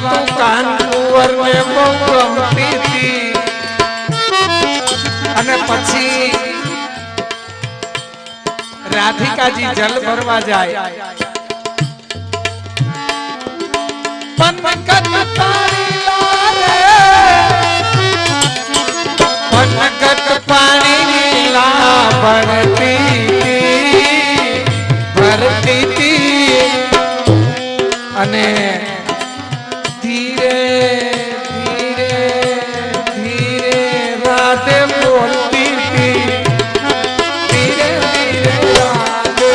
વાતો કાન કુંવર ને બહુ ગમતી હતી અને પછી રાધિકાજી જલ ભરવા જાય પનગટ પાણી લા ભરતી અને ધીરે ધીરે ધીરે રાધે બોલતી ધીરે ધીરે રાધે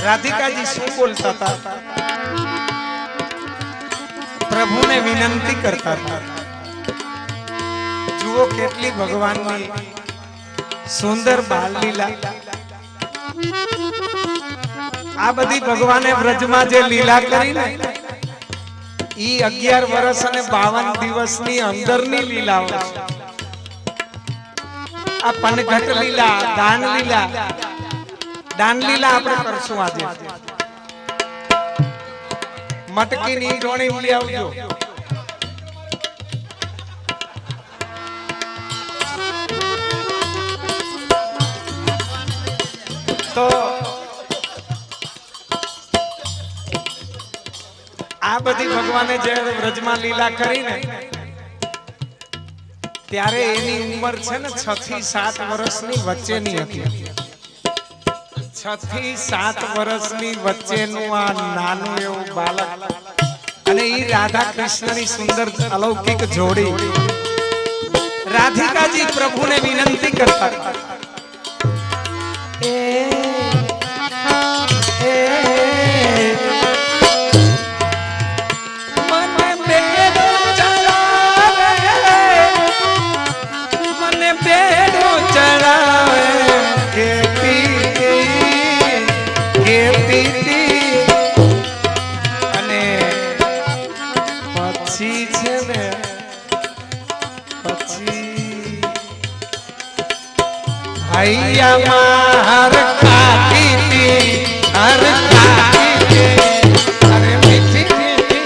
राधिका जी शू बोलता था प्रभु ने विनंती करता था जुओ केटली भगवान की सुंदर बाल लीला आ बधी भगवाने व्रज में जे लीला करी ने ई 11 वर्ष અને 52 દિવસની અંદરની લીલાઓ आ पनघट लीला दान लीला આપણે કરશું આજે મટકી ની ડોણી લઈ આવજો તો આ બધી ભગવાને જે વ્રજમાં લીલા કરી ને ત્યારે એની ઉંમર છે ને 6 થી 7 વર્ષની વચ્ચેની હતી 6 થી 7 વર્ષની વચ્ચેનું આ નાનું એવું બાળક અને ઈ રાધા કૃષ્ણની સુંદર અલૌકિક જોડી રાધિકાજી પ્રભુને વિનંતી કરતા भैया मार खाती थी हर खाती थी अरे मीठी मीठी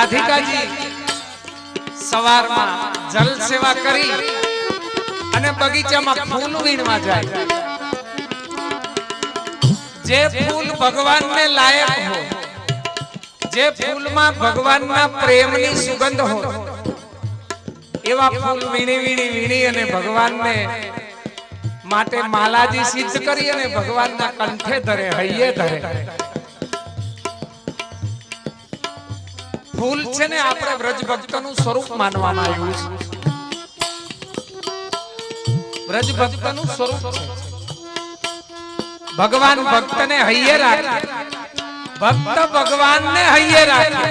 રાધિકાજી સવારમાં જલ સેવા કરી અને બગીચામાં ફૂલ વીણવા જાય. જે ફૂલ ભગવાનને લાયક હો, જે ફૂલમાં ભગવાનના પ્રેમની સુગંધ હો, એવા ફૂલ વીણી વીણી વીણી અને ભગવાનને માટે માલાજી સિદ્ધ કરી અને ભગવાનના કંઠે ધરે, હૈયે ધરે. ફૂલ છે ને આપણે વ્રજ ભક્તનું સ્વરૂપ માનવામાં આવ્યું છે. વ્રજ ભક્તનું સ્વરૂપ છે. ભગવાન ભક્તને હૈયે રાખે, ભક્ત ભગવાનને હૈયે રાખે.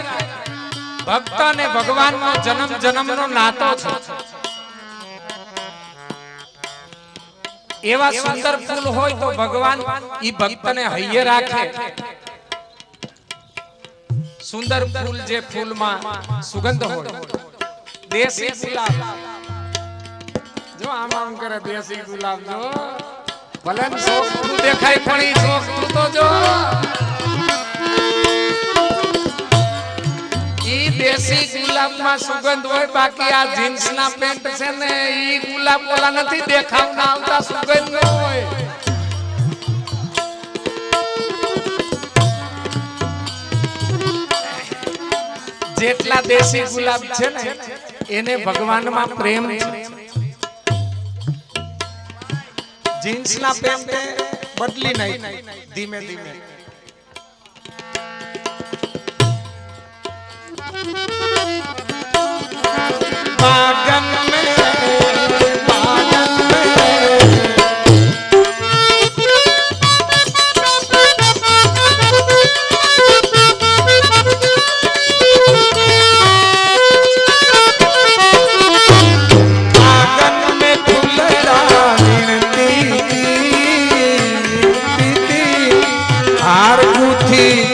ભક્ત અને ભગવાનનો જન્મ જન્મનો નાતો છે. એવા સુંદર ફૂલ હોય તો ભગવાન ઈ ભક્તને હૈયે રાખે. સુંદર ફૂલ જે ફૂલમાં સુગંધ હોય, દેશી ગુલાબ જો આમ કરે, દેશી ગુલાબ જો ભલે સોખતું દેખાય પણ ઈ સોખતું તો જો ઈ દેશી ગુલાબમાં સુગંધ હોય. બાકી આ જીન્સના પેન્ટ છે ને ઈ ગુલાબ ઓલા નથી દેખાવના આવતા, સુગંધ ન હોય. જેટલા દેશી ગુલાબ છે ને એને ભગવાનમાં પ્રેમ છે. જીન્સના પેન્ટ બદલી નહીં, ધીમે ધીમે बागन में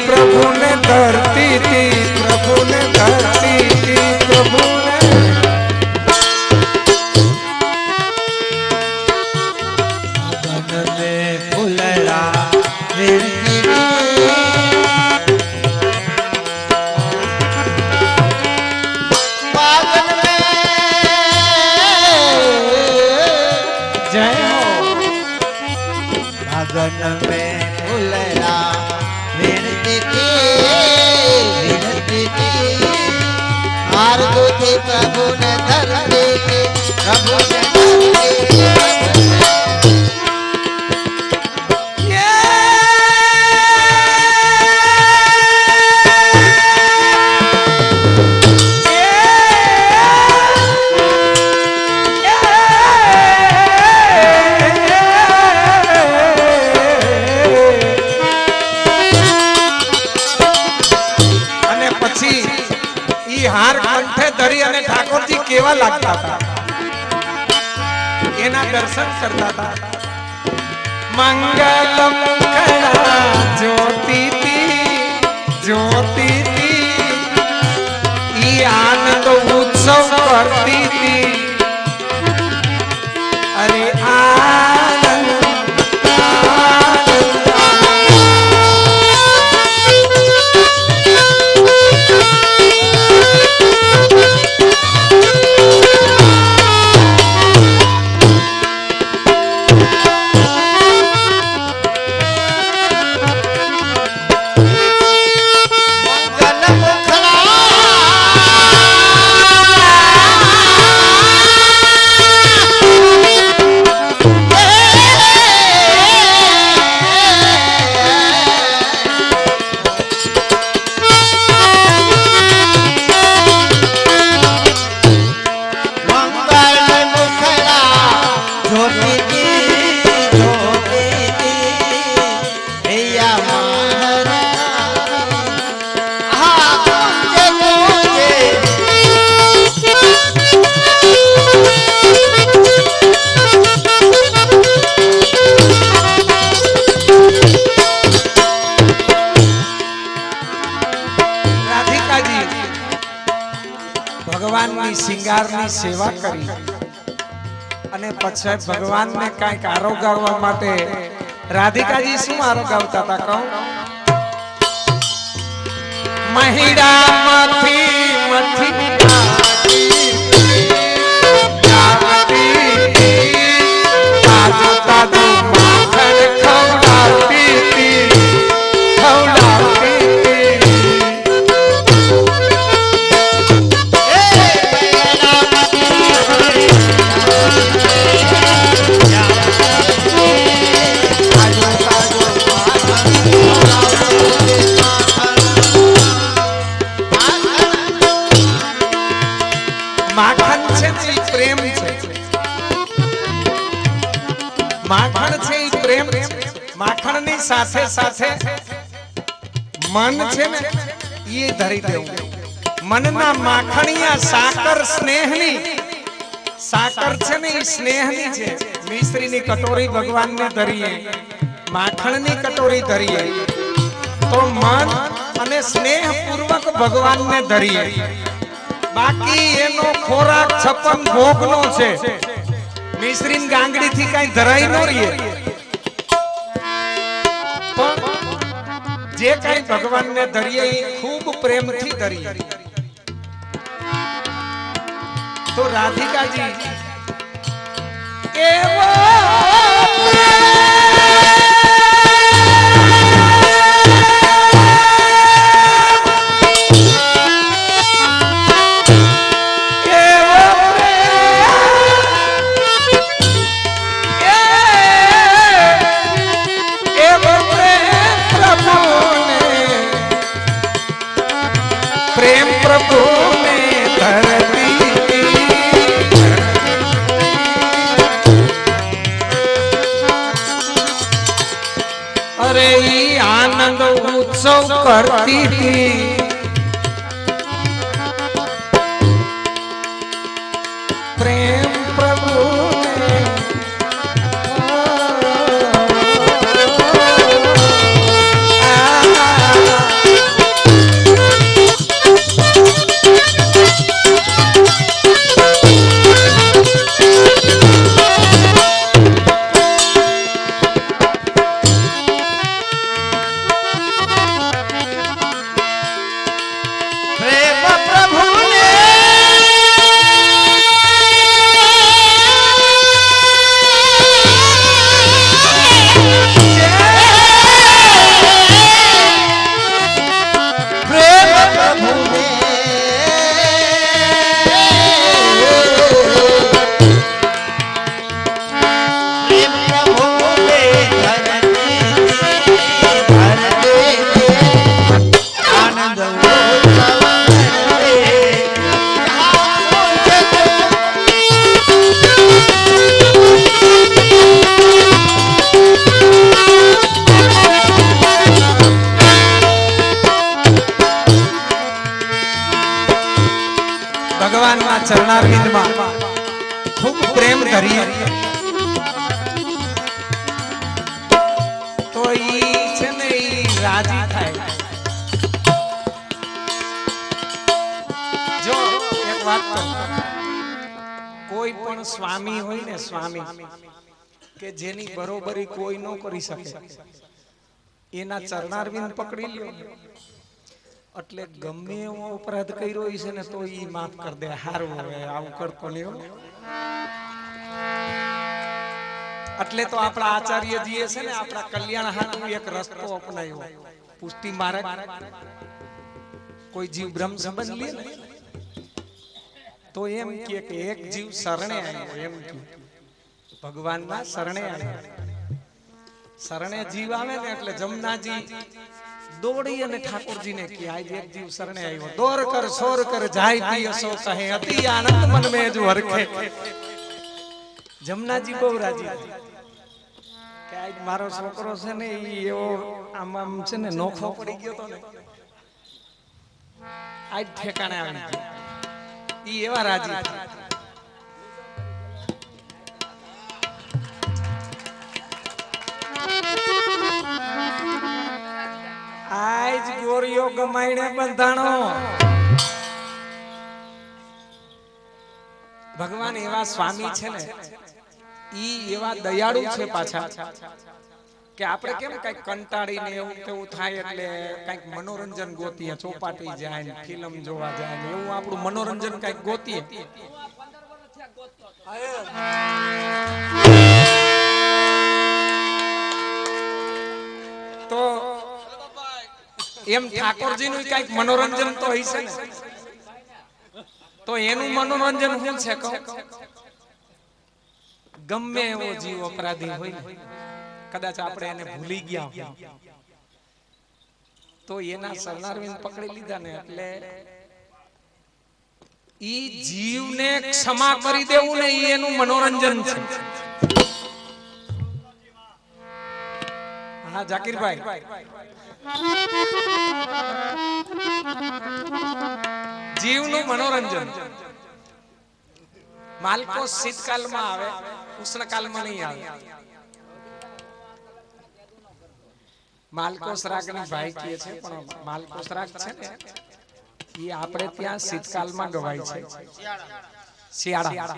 प्रभु ने धरती थी, प्रभु ने धरती थी, प्रभु ने गगन में फुलड़ा विरती बागन में जय हो. गगन में फुलड़ा विरती आरती थी प्रभु ने धरती थी, प्रभु ने હાર કંઠે ધરી અને ઠાકોરજી કેવા લાગતા હતા એના દર્શન કરતા હતા. મંગલમ કળા જ્યોતિથી જ્યોતિથી ઈ આનંદ ઉત્સવ કરતી હતી. અરે આનંદ ભગવાનની શિંગારની સેવા કરી અને પછી ભગવાનને કાંઈક આરોગાવવા માટે રાધિકાજી શું આરોગાવતા હતા કહું? મહિડા માંથી માખણ છે ઈ પ્રેમ છે. માખણની સાથે સાથે મન છે ને ઈ ધરી દેવું. મનના માખણિયા સાકર સ્નેહની સાકર છે ને ઈ સ્નેહની છે. મિશ્રીની કટોરી ભગવાનને ધરીએ, માખણની કટોરી ધરીએ તો મન અને સ્નેહ પૂર્વક ભગવાનને ધરીએ. બાકી એનો ખોરાક 56 ભોગનો છે. મિશ્રીન ગાંગડી થી કઈ ધરાઈ ન રહીએ, પણ જે કઈ ભગવાનને ધરીએ એ ખૂબ પ્રેમથી ધરીએ. તો રાધિકાજી એવો प्रेम प्रभु ने धरती अरे ई आनंद उत्सव करती थी. प्रेम प्रभु ने ભગવાનના ચરણારવિંદમાં ખૂબ પ્રેમ ધરીએ તો ઈ છે ને ઈ રાજી થાય. જો એક વાત કહું, કોઈ પણ સ્વામી હોય ને, સ્વામી કે જેની બરોબરી કોઈ ન કરી શકે, એના ચરણારવિંદ પકડી લ્યો એટલે ગમે એવો અપરાધ કર્યો છે ને તો ઈ માફ કરી દે. હારું હવે આવું કરતો નહીં. એટલે તો આપણા આચાર્યજીએ છે ને આપણા કલ્યાણ હાટુ એક રસ્તો અપનાવ્યો. પુષ્ટિ માર્ગ. કોઈ જીવ બ્રહ્મ સંબંધ લે ને તો એમ કે એક જીવ શરણે આવ્યો, એમ કે ભગવાનના શરણે આવ્યો. શરણે જીવ આવે ને એટલે જમનાજી દોડી અને ઠાકોરજીને કે આજ એક જીવ શરણે આવ્યો. દોર કર સોર કર જાય પિયસો કહે અતિ આનંદ મન મે જો હરખે. જમનાજી બહુ રાજી કે આજ મારો છોકરો છે ને ઈ એવો આમ આમ છે ને નોખો પડી ગયો તો ને આજ ઠેકાણે આવી ગયો. ઈ એવા રાજી. આજ ગોરીઓ ગમાઈને બંધાણો. ભગવાન એવા સ્વામી છે ને ઈ એવા દયાળુ છે પાછા કે આપણે કેમ કઈક કંટાળીને એવું તેવું થાય એટલે કઈક મનોરંજન ગોતીએ, ચોપાટી જાય ને ફિલ્મ જોવા જાય ને એવું આપણું મનોરંજન કઈક ગોતીએ. તો એમ ઠાકોરજીનું કઈક મનોરંજન તો હશે ને. તો એનું મનોરંજન શું છે કહો? ગમે એવો જીવ અપરાધી હોય ને, કદાચ આપણે એને ભૂલી ગયા હોય તો એના શરણાર્થીને પકડી લીધા ને એટલે ઈ જીવને ક્ષમા કરી દેવું ને ઈ એનું મનોરંજન છે. હા જાકીરભાઈ, જીવનું મનોરંજન. માલકો શીતકાલમાં આવે, ઉષ્ણકાલમાં નહીં આવે. માલકો શ્રાગની ભાઈ કહે છે, પણ માલકો શ્રાગ છે ને એ આપણે ત્યાં શીતકાલમાં ગવાય છે, શિયાળા.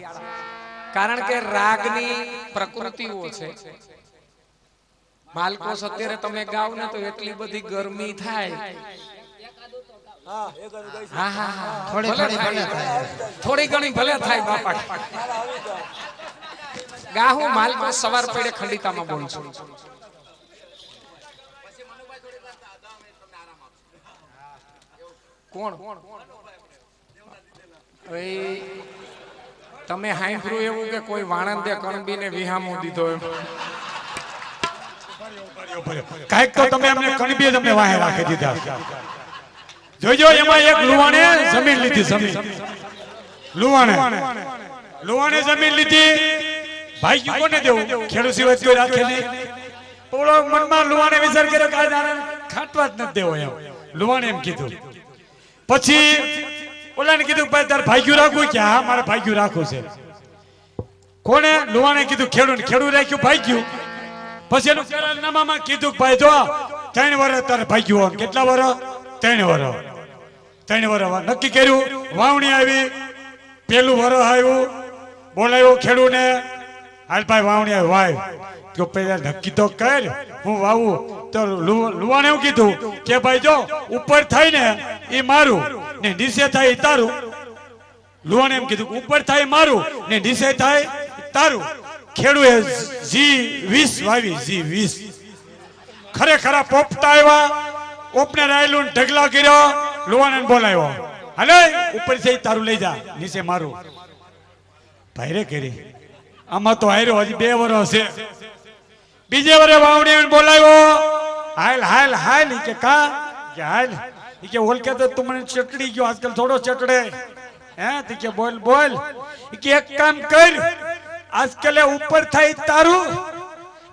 કારણ કે રાગની પ્રકૃતિઓ છે. માલકોસ અત્યારે તમે ગાવ ને તો એટલી બધી ગરમી થાય. થોડી ઘણી ભલે થાય બાપા. ગાહું માલકોસ સવાર પડે ખંડિતામાં બોલું છું. કોણ તમે હાંભળ્યું એવું કે કોઈ વાણંદે કણબીને વિહામો દીધો એમ? કાઈક તો તમે અમને કણબીએ તમને વાહે રાખી દીધા. જોજો એમાં એક લુવાણે જમીન લીધી. જમીન લુવાણે જમીન લીધી. ભાઈ કોને દેવું? ખેડૂત સિવાય કોઈ રાખે નહીં. પોળો મનમાં લુવાણે વિચાર કર્યો કે આ ખાટવા જ નથી દેવો એમ. લુવાણે એમ કીધું. પછી ઓલાને કીધું ભાઈ તારે ભાગ્યું રાખવું કે હા મારે ભાગ્યું રાખવું છે. કોને? લુવાણે કીધું ખેડૂત. ખેડૂત રાખ્યું ભાગ્યું. પછી એનું કરારનામામાં કીધું ભાઈ જો 3 વર્ષ તારે ભાગ્યું. કેટલા વર્ષ? 3 વર્ષ. 3 વર્ષ નક્કી કર્યું. વાવણી આવી, પેલું વર્ષ આવ્યું, બોલાવ્યો ખેડૂને, હાલ ભાઈ વાવણી આવી, વાવ. તો પેલા નક્કી તો કર હું વાવું. તો લુવાને એવું કીધું કે ભાઈ જો ઉપર થાય ને એ મારું ને નીચે થાય એ તારું. લુવાને એમ કીધું ઉપર થાય મારું ને નીચે થાય તારું. ખેડૂએ G20 વાવી. G20 ખરેખર પોપટા આવ્યા. ઓપનર આયલું ઢગલા કર્યો. લુવાને બોલાવ્યો, હાલે ઉપર છે તારું લઈ જા, નીચે મારું. ભાઈરે કરી આમાં તો હાર્યો. હજી 2 વર્ષ છે. બીજે વરે વાવણી બોલાવ્યો, હાલ હાલ હાલ. કે કા કે હાલ કે ઓલકે તો તું મને ચટડી ગયો આજકાલ થોડો ચટડે હે. કે બોલ બોલ. કે એક કામ કર, આજકાલ ઉપર થાય તારું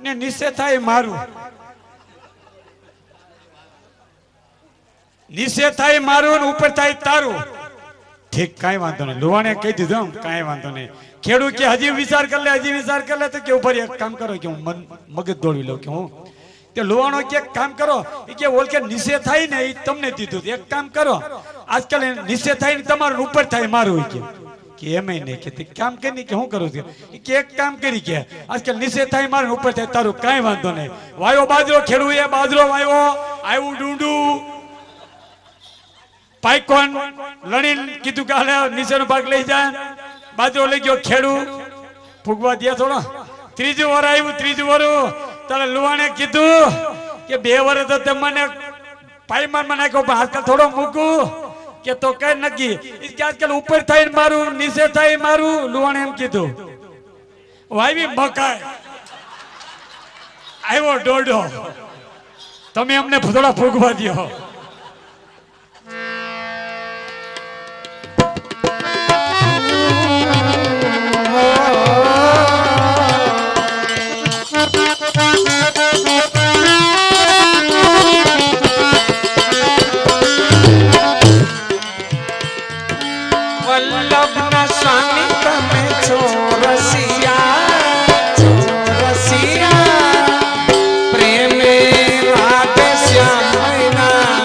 ને નીચે થાય મારું. નીચે થાય મારું ને ઉપર થાય તારું. ઠીક, કાંઈ વાંધો નહીં. લુવાણે કહી દીધું કાંઈ વાંધો નહીં. ખેડૂત કે હજી વિચાર કરી લે, હજી વિચાર કરી લે. તો કે ઉપર એક કામ કરો કે હું મગજ દોડી લઉં કે હું. તે લુવાણો કે કામ કરો કે ઓલકે નીચે થાય ને એ તમને દીધું. એક કામ કરો, આજકાલ નીચે થાય ને તમારું ઉપર થાય મારું. કે એમ નહીં કે કામ કરી કે હું કરું છું. કે એક કામ કરી કે આજકાલ નીચે થાય મારું ઉપર થાય તારું. કાંઈ વાંધો નહીં. વાયો બાજરો, ખેડૂએ બાજરો વાયો, આવ્યું ડુંડું પાઈકોન લણીને કીધું કે હાલે નીચેનો ભાગ લઈ જાય. બાજરો લઈ ગયો ખેડૂ, ફૂગવા દે થોડો. 3જું વર આવ્યું. 3જું વર તારે લુવાણે કીધું કે 2 વર્ષ તો તમને પાઈમાનમાં નાખ્યો, પણ આજકાલ થોડો મૂકું કે તો કઈ નક્કી કે આજકાલ ઉપર થાય મારું નીચે થાય મારું. લુવાણે એમ કીધું. વાવી મકાઈ, આવ્યો ડોડો, તમે અમને થોડા ફૂગવા દો. પ્રેમે રાધે શ્યામ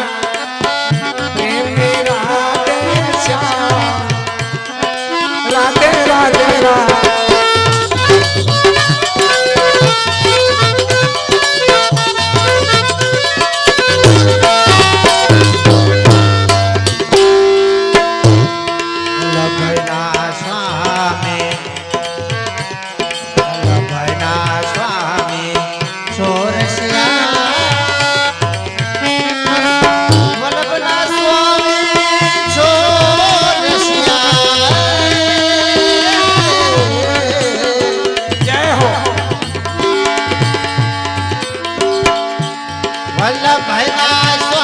ભૈના